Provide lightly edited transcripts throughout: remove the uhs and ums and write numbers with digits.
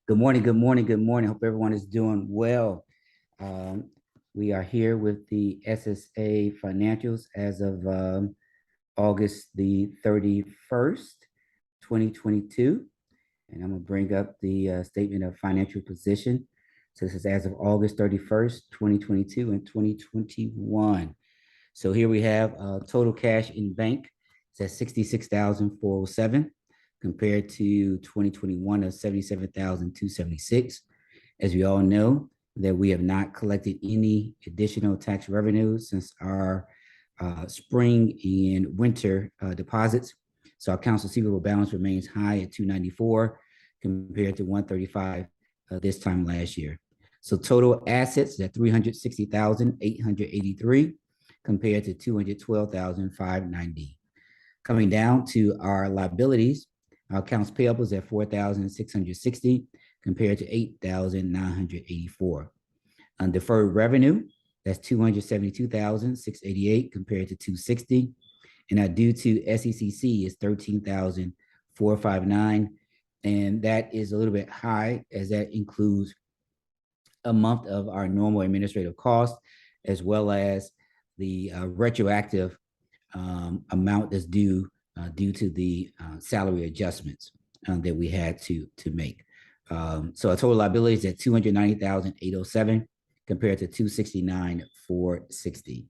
Good morning, good morning, good morning. Hope everyone is doing well. Um, we are here with the SSA financials as of August the 31st, 2022. And I'm going to bring up the statement of financial position. So this is as of August 31st, 2022 and 2021. So here we have total cash in bank. It's at 66,407 compared to 2021 of 77,276. As we all know, that we have not collected any additional tax revenues since our spring and winter deposits. So our accounts receivable balance remains high at 294 compared to 135 this time last year. So total assets at 360,883 compared to 212,590. Coming down to our liabilities, our accounts payable is at 4,660 compared to 8,984. Undeferred revenue, that's 272,688 compared to 260. And our due to SECC is 13,459. And that is a little bit high as that includes a month of our normal administrative costs, as well as the retroactive amount that's due to the salary adjustments that we had to make. So our total liabilities at 290,807 compared to 269,460.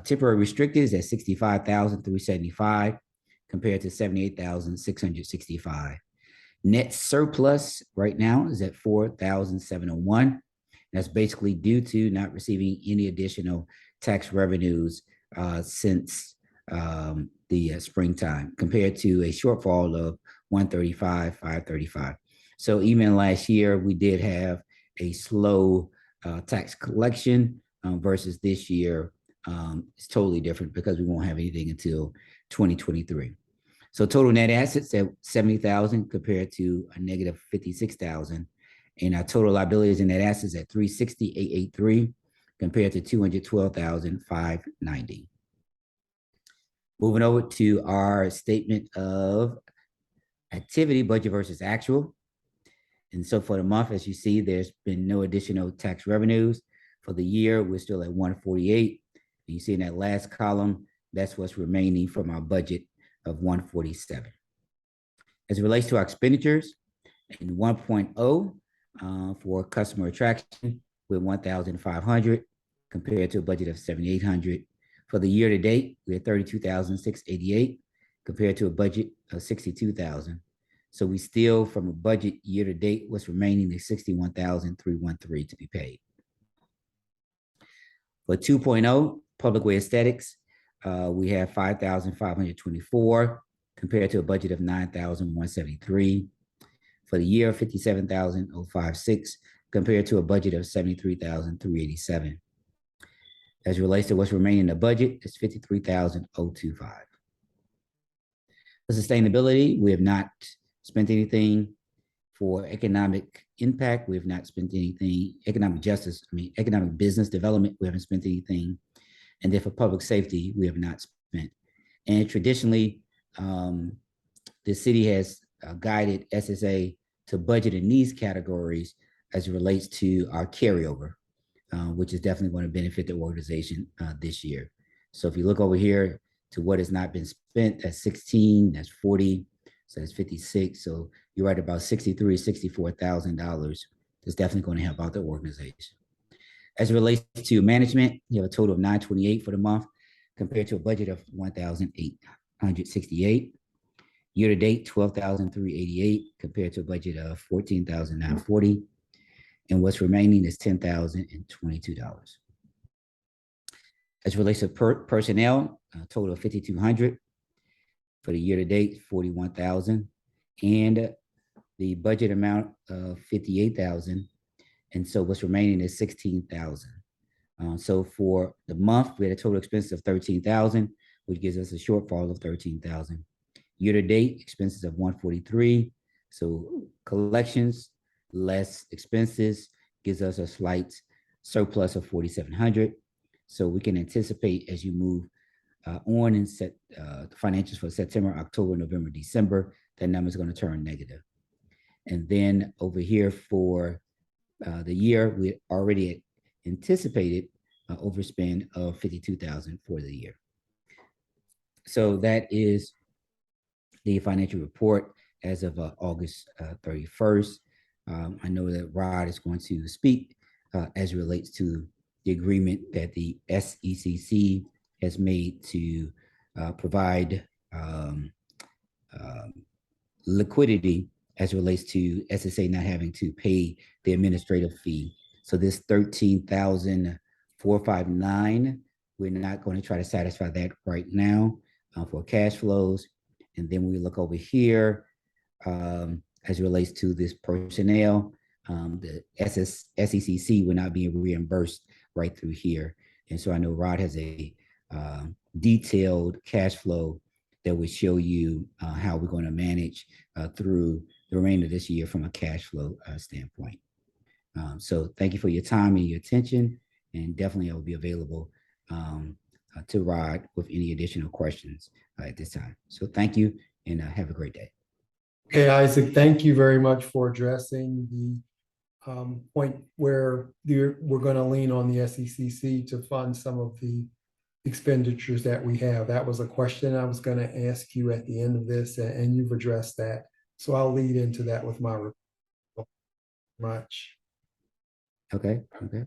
Temporary restricted is at 65,375 compared to 78,665. Net surplus right now is at 4,701. That's basically due to not receiving any additional tax revenues since the springtime, compared to a shortfall of 135,535. So even last year, we did have a slow tax collection versus this year. It's totally different because we won't have anything until 2023. So total net assets at 70,000 compared to a negative 56,000. And our total liabilities and net assets at 360,883 compared to 212,590. Moving over to our statement of activity, budget versus actual. And so for the month, as you see, there's been no additional tax revenues. For the year, we're still at 148. And you see in that last column, that's what's remaining from our budget of 147. As it relates to our expenditures, in 1.0 for customer attraction, we're 1,500 compared to a budget of 7,800. For the year to date, we're 32,688 compared to a budget of 62,000. So we still, from a budget year to date, what's remaining is 61,313 to be paid. For 2.0, public way aesthetics, we have 5,524 compared to a budget of 9,173. For the year, 57,056 compared to a budget of 73,387. As it relates to what's remaining in the budget, it's 53,025. For sustainability, we have not spent anything. For economic impact, we have not spent anything. Economic business development, we haven't spent anything. And then for public safety, we have not spent. And traditionally, the city has guided SSA to budget in these categories as it relates to our carryover, which is definitely going to benefit the organization this year. So if you look over here to what has not been spent, that's 16, that's 40, so that's 56. So you're right about $63,000, $64,000. That's definitely going to help out the organization. As it relates to management, you have a total of 928 for the month compared to a budget of 1,868. Year to date, 12,388 compared to a budget of 14,940. And what's remaining is $10,022. As it relates to personnel, a total of 5,200. For the year to date, 41,000. And the budget amount of 58,000. And so what's remaining is 16,000. So for the month, we had a total expense of 13,000, which gives us a shortfall of 13,000. Year to date, expenses of 143. So collections less expenses gives us a slight surplus of 4,700. So we can anticipate as you move on and set the financials for September, October, November, December, that number is going to turn negative. And then over here for the year, we already anticipated overspend of 52,000 for the year. So that is the financial report as of August 31st. I know that Rod is going to speak as it relates to the agreement that the SECC has made to provide liquidity as it relates to SSA not having to pay the administrative fee. So this 13,459, we're not going to try to satisfy that right now for cash flows. And then we look over here as it relates to this personnel, the SECC will not be reimbursed right through here. And so I know Rod has a detailed cash flow that would show you how we're going to manage through the remainder of this year from a cash flow standpoint. So thank you for your time and your attention, and definitely I will be available to Rod with any additional questions at this time. So thank you, and have a great day. Okay, Isaac, thank you very much for addressing the point where we're going to lean on the SECC to fund some of the expenditures that we have. That was a question I was going to ask you at the end of this, and you've addressed that. So I'll lead into that with my report. Much. Okay. Okay.